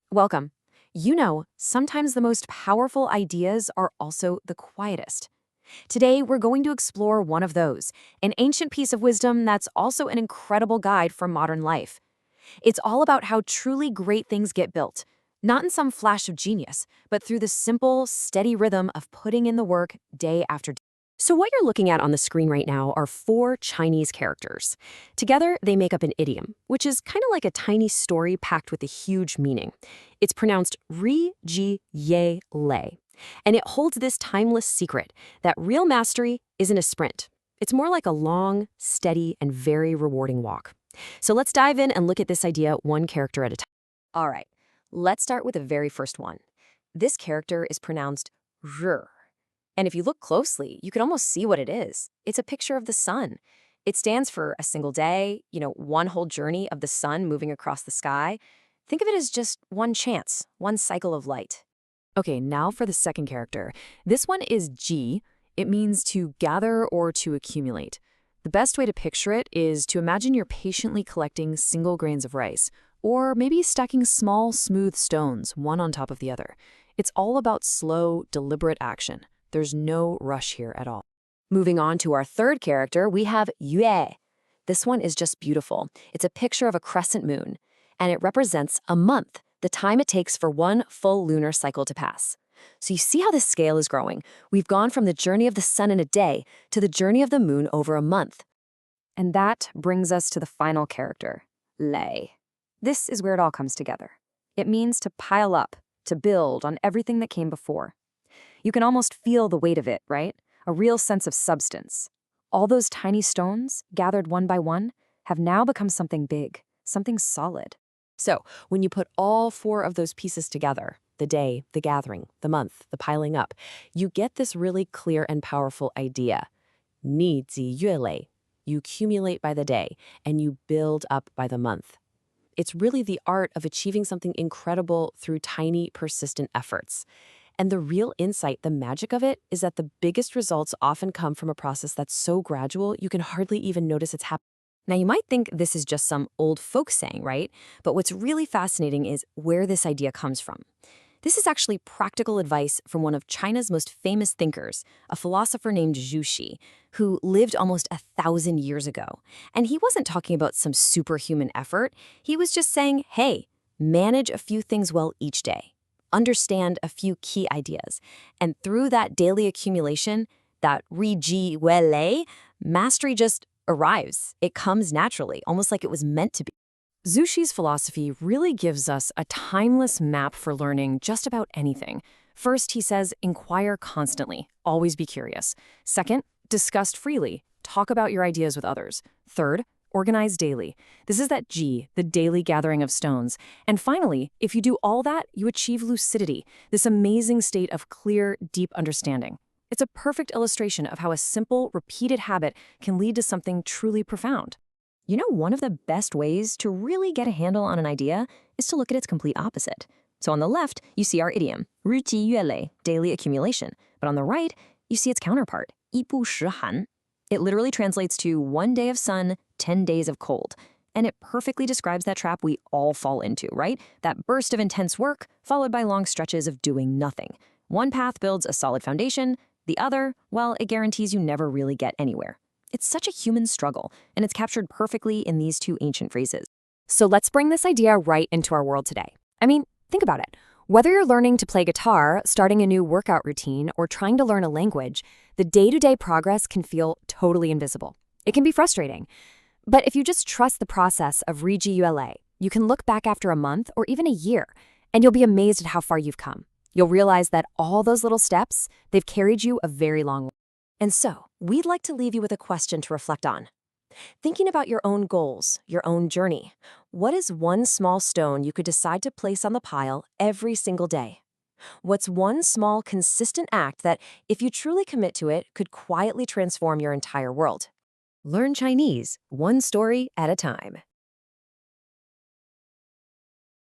Welcome. Sometimes the most powerful ideas are also the quietest. Today, we're going to explore one of those, an ancient piece of wisdom that's also an incredible guide for modern life. It's all about how truly great things get built, not in some flash of genius, but through the simple, steady rhythm of putting in the work day after day. So what you're looking at on the screen right now are four Chinese characters. Together, they make up an idiom, which is kind of like a tiny story packed with a huge meaning. It's pronounced Ri-Ji-Ye-Lei, and it holds this timeless secret that real mastery isn't a sprint. It's more like a long, steady, and very rewarding walk. So let's dive in and look at this idea one character at a time. All right, let's start with the very first one. This character is pronounced R. And if you look closely, you can almost see what it is. It's a picture of the sun. It stands for a single day, one whole journey of the sun moving across the sky. Think of it as just one chance, one cycle of light. Okay, now for the second character. This one is Ji. It means to gather or to accumulate. The best way to picture it is to imagine you're patiently collecting single grains of rice, or maybe stacking small, smooth stones, one on top of the other. It's all about slow, deliberate action. There's no rush here at all. Moving on to our third character, we have Yue. This one is just beautiful. It's a picture of a crescent moon, and it represents a month, the time it takes for one full lunar cycle to pass. So you see how this scale is growing. We've gone from the journey of the sun in a day to the journey of the moon over a month. And that brings us to the final character, Lei. This is where it all comes together. It means to pile up, to build on everything that came before. You can almost feel the weight of it, right? A real sense of substance. All those tiny stones, gathered one by one, have now become something big, something solid. So, when you put all four of those pieces together, the day, the gathering, the month, the piling up, you get this really clear and powerful idea. 日积月累. You accumulate by the day, and you build up by the month. It's really the art of achieving something incredible through tiny, persistent efforts. And the real insight, the magic of it, is that the biggest results often come from a process that's so gradual you can hardly even notice it's happening. Now, you might think this is just some old folk saying, right? But what's really fascinating is where this idea comes from. This is actually practical advice from one of China's most famous thinkers, a philosopher named Zhu Xi, who lived almost 1,000 years ago. And he wasn't talking about some superhuman effort. He was just saying, hey, manage a few things well each day. Understand a few key ideas. And through that daily accumulation, that Riji Wele, mastery just arrives. It comes naturally, almost like it was meant to be. Zhu Xi's philosophy really gives us a timeless map for learning just about anything. First, he says, inquire constantly, always be curious. Second, discuss freely, talk about your ideas with others. Third, organize daily. This is that G, the daily gathering of stones. And finally, if you do all that, you achieve lucidity, this amazing state of clear, deep understanding. It's a perfect illustration of how a simple, repeated habit can lead to something truly profound. One of the best ways to really get a handle on an idea is to look at its complete opposite. So on the left, you see our idiom, 日积月累, daily accumulation. But on the right, you see its counterpart, 一不十寒. It literally translates to 1 day of sun, 10 days of cold. And it perfectly describes that trap we all fall into, right? That burst of intense work, followed by long stretches of doing nothing. One path builds a solid foundation. The other, well, it guarantees you never really get anywhere. It's such a human struggle, and it's captured perfectly in these two ancient phrases. So let's bring this idea right into our world today. I mean, think about it. Whether you're learning to play guitar, starting a new workout routine, or trying to learn a language, the day-to-day progress can feel totally invisible. It can be frustrating. But if you just trust the process of Riji-ULA, you can look back after a month or even a year, and you'll be amazed at how far you've come. You'll realize that all those little steps, they've carried you a very long way. And so, we'd like to leave you with a question to reflect on. Thinking about your own goals, your own journey, what is one small stone you could decide to place on the pile every single day? What's one small, consistent act that, if you truly commit to it, could quietly transform your entire world? Learn Chinese, one story at a time.